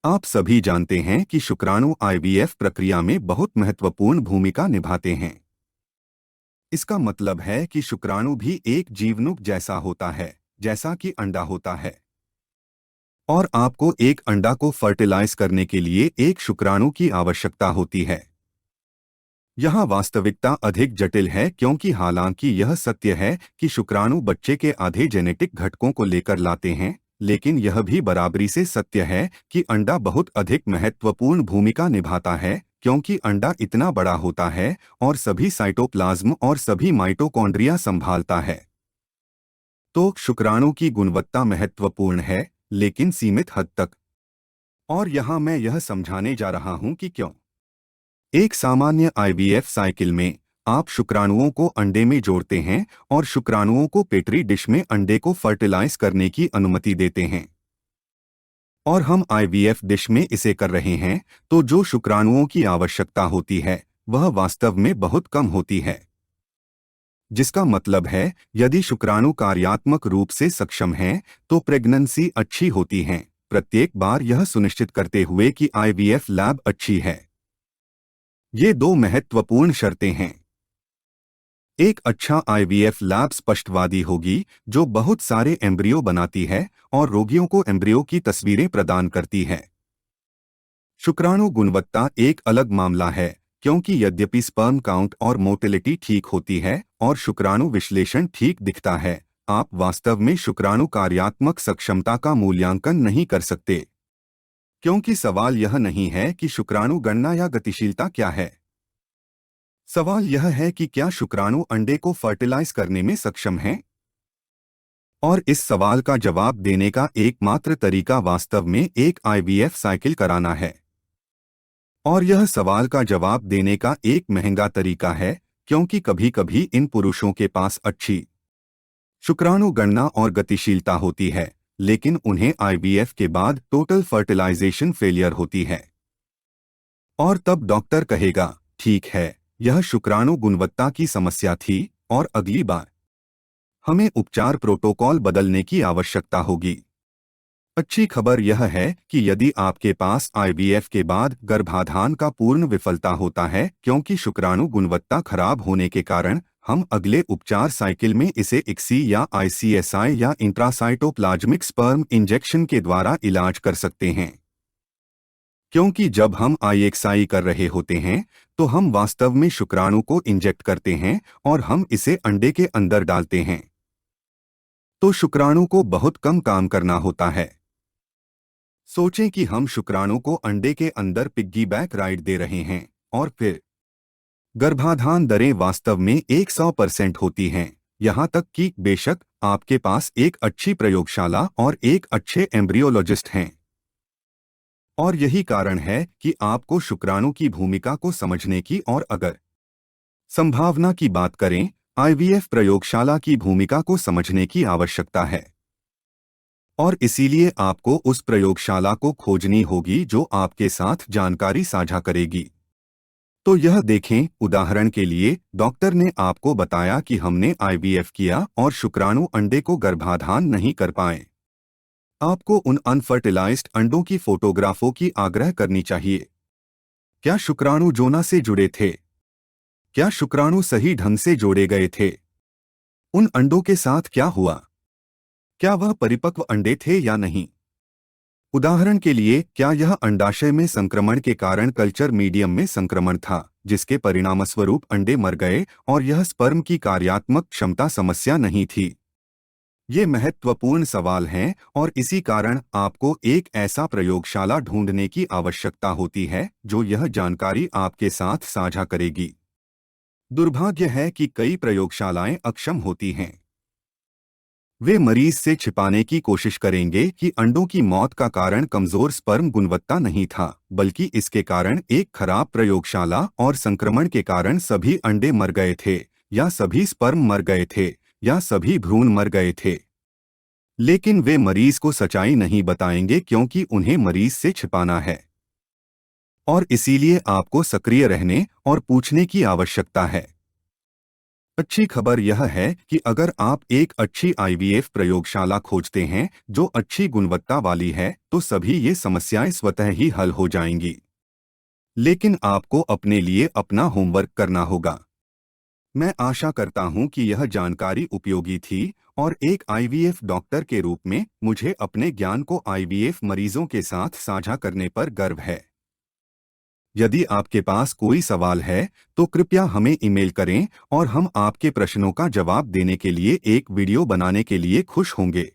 आप सभी जानते हैं कि शुक्राणु आईवीएफ प्रक्रिया में बहुत महत्वपूर्ण भूमिका निभाते हैं। इसका मतलब है कि शुक्राणु भी एक जीवनुक जैसा होता है, जैसा कि अंडा होता है। और आपको एक अंडा को फर्टिलाइज करने के लिए एक शुक्राणु की आवश्यकता होती है। यहाँ वास्तविकता अधिक जटिल है, क्योंकि हालांकि यह सत्य है कि शुक्राणु बच्चे के आधे जेनेटिक घटकों को लेकर लाते हैं, लेकिन यह भी बराबरी से सत्य है कि अंडा बहुत अधिक महत्वपूर्ण भूमिका निभाता है, क्योंकि अंडा इतना बड़ा होता है और सभी साइटोप्लाज्म और सभी माइटोकॉन्ड्रिया संभालता है। तो शुक्राणु की गुणवत्ता महत्वपूर्ण है, लेकिन सीमित हद तक। और यहाँ मैं यह समझाने जा रहा हूँ कि क्यों। एक सामान्य आईवीएफ साइकिल में आप शुक्राणुओं को अंडे में जोड़ते हैं और शुक्राणुओं को पेट्री डिश में अंडे को फर्टिलाइज करने की अनुमति देते हैं। और हम आईवीएफ डिश में इसे कर रहे हैं, तो जो शुक्राणुओं की आवश्यकता होती है वह वास्तव में बहुत कम होती है। जिसका मतलब है, यदि शुक्राणु कार्यात्मक रूप से सक्षम हैं, तो प्रेगनेंसी अच्छी होती है, प्रत्येक बार यह सुनिश्चित करते हुए कि आईवीएफ लैब अच्छी है। ये दो महत्वपूर्ण शर्तें हैं। एक अच्छा आईवीएफ लैब स्पष्टवादी होगी, जो बहुत सारे एम्ब्रियो बनाती है और रोगियों को एम्ब्रियो की तस्वीरें प्रदान करती है। शुक्राणु गुणवत्ता एक अलग मामला है, क्योंकि यद्यपि स्पर्म काउंट और मोटिलिटी ठीक होती है और शुक्राणु विश्लेषण ठीक दिखता है, आप वास्तव में शुक्राणु कार्यात्मक सक्षमता का मूल्यांकन नहीं कर सकते। क्योंकि सवाल यह नहीं है कि शुक्राणु गणना या गतिशीलता क्या है। सवाल यह है कि क्या शुक्राणु अंडे को फर्टिलाइज करने में सक्षम हैं? और इस सवाल का जवाब देने का एकमात्र तरीका वास्तव में एक आईवीएफ साइकिल कराना है। और यह सवाल का जवाब देने का एक महंगा तरीका है, क्योंकि कभी-कभी इन पुरुषों के पास अच्छी शुक्राणु गणना और गतिशीलता होती है, लेकिन उन्हें आईवीएफ के बाद टोटल फर्टिलाइजेशन फेलियर होती है। और तब डॉक्टर कहेगा, ठीक है, यह शुक्राणु गुणवत्ता की समस्या थी और अगली बार हमें उपचार प्रोटोकॉल बदलने की आवश्यकता होगी। अच्छी खबर यह है कि यदि आपके पास आईवीएफ के बाद गर्भाधान का पूर्ण विफलता होता है, क्योंकि शुक्राणु गुणवत्ता खराब होने के कारण, हम अगले उपचार साइकिल में इसे इक्सी या आईसीएसआई या इंट्रासाइटोप्लाज्मिक स्पर्म इंजेक्शन के द्वारा इलाज कर सकते हैं। क्योंकि जब हम आईएक्सआई कर रहे होते हैं, तो हम वास्तव में शुक्राणु को इंजेक्ट करते हैं और हम इसे अंडे के अंदर डालते हैं। तो शुक्राणु को बहुत कम काम करना होता है। सोचें कि हम शुक्राणु को अंडे के अंदर पिग्गीबैक राइड दे रहे हैं, और फिर गर्भाधान दरें वास्तव में 100% होती हैं, यहाँ तक कि बेशक आपके पास एक अच्छी प्रयोगशाला और एक अच्छे एम्ब्रियोलॉजिस्ट हैं। और यही कारण है कि आपको शुक्राणु की भूमिका को समझने की और अगर संभावना की बात करें, आईवीएफ प्रयोगशाला की भूमिका को समझने की आवश्यकता है। और इसीलिए आपको उस प्रयोगशाला को खोजनी होगी जो आपके साथ जानकारी साझा करेगी। तो यह देखें, उदाहरण के लिए डॉक्टर ने आपको बताया कि हमने आईवीएफ किया और शुक्राणु अंडे को गर्भाधान नहीं कर पाए। आपको उन अनफर्टिलाइज्ड अंडों की फोटोग्राफों की आग्रह करनी चाहिए। क्या शुक्राणु जोना से जुड़े थे? क्या शुक्राणु सही ढंग से जोड़े गए थे? उन अंडों के साथ क्या हुआ? क्या वह परिपक्व अंडे थे या नहीं? उदाहरण के लिए, क्या यह अंडाशय में संक्रमण के कारण कल्चर मीडियम में संक्रमण था, जिसके परिणामस्वरूप अंडे मर गए और यह स्पर्म की कार्यात्मक क्षमता समस्या नहीं थी? ये महत्वपूर्ण सवाल हैं और इसी कारण आपको एक ऐसा प्रयोगशाला ढूंढने की आवश्यकता होती है जो यह जानकारी आपके साथ साझा करेगी। दुर्भाग्य है कि कई प्रयोगशालाएं अक्षम होती हैं। वे मरीज से छिपाने की कोशिश करेंगे कि अंडों की मौत का कारण कमजोर स्पर्म गुणवत्ता नहीं था, बल्कि इसके कारण एक खराब प्रयोगशाला और संक्रमण के कारण सभी अंडे मर गए थे, या सभी स्पर्म मर गए थे, या सभी भ्रूण मर गए थे। लेकिन वे मरीज को सच्चाई नहीं बताएंगे, क्योंकि उन्हें मरीज से छिपाना है। और इसीलिए आपको सक्रिय रहने और पूछने की आवश्यकता है। अच्छी खबर यह है कि अगर आप एक अच्छी आईवीएफ प्रयोगशाला खोजते हैं जो अच्छी गुणवत्ता वाली है, तो सभी ये समस्याएं स्वतः ही हल हो जाएंगी। लेकिन आपको अपने लिए अपना होमवर्क करना होगा। मैं आशा करता हूं कि यह जानकारी उपयोगी थी और एक आईवीएफ डॉक्टर के रूप में मुझे अपने ज्ञान को आईवीएफ मरीजों के साथ साझा करने पर गर्व है। यदि आपके पास कोई सवाल है तो कृपया हमें ईमेल करें और हम आपके प्रश्नों का जवाब देने के लिए एक वीडियो बनाने के लिए खुश होंगे।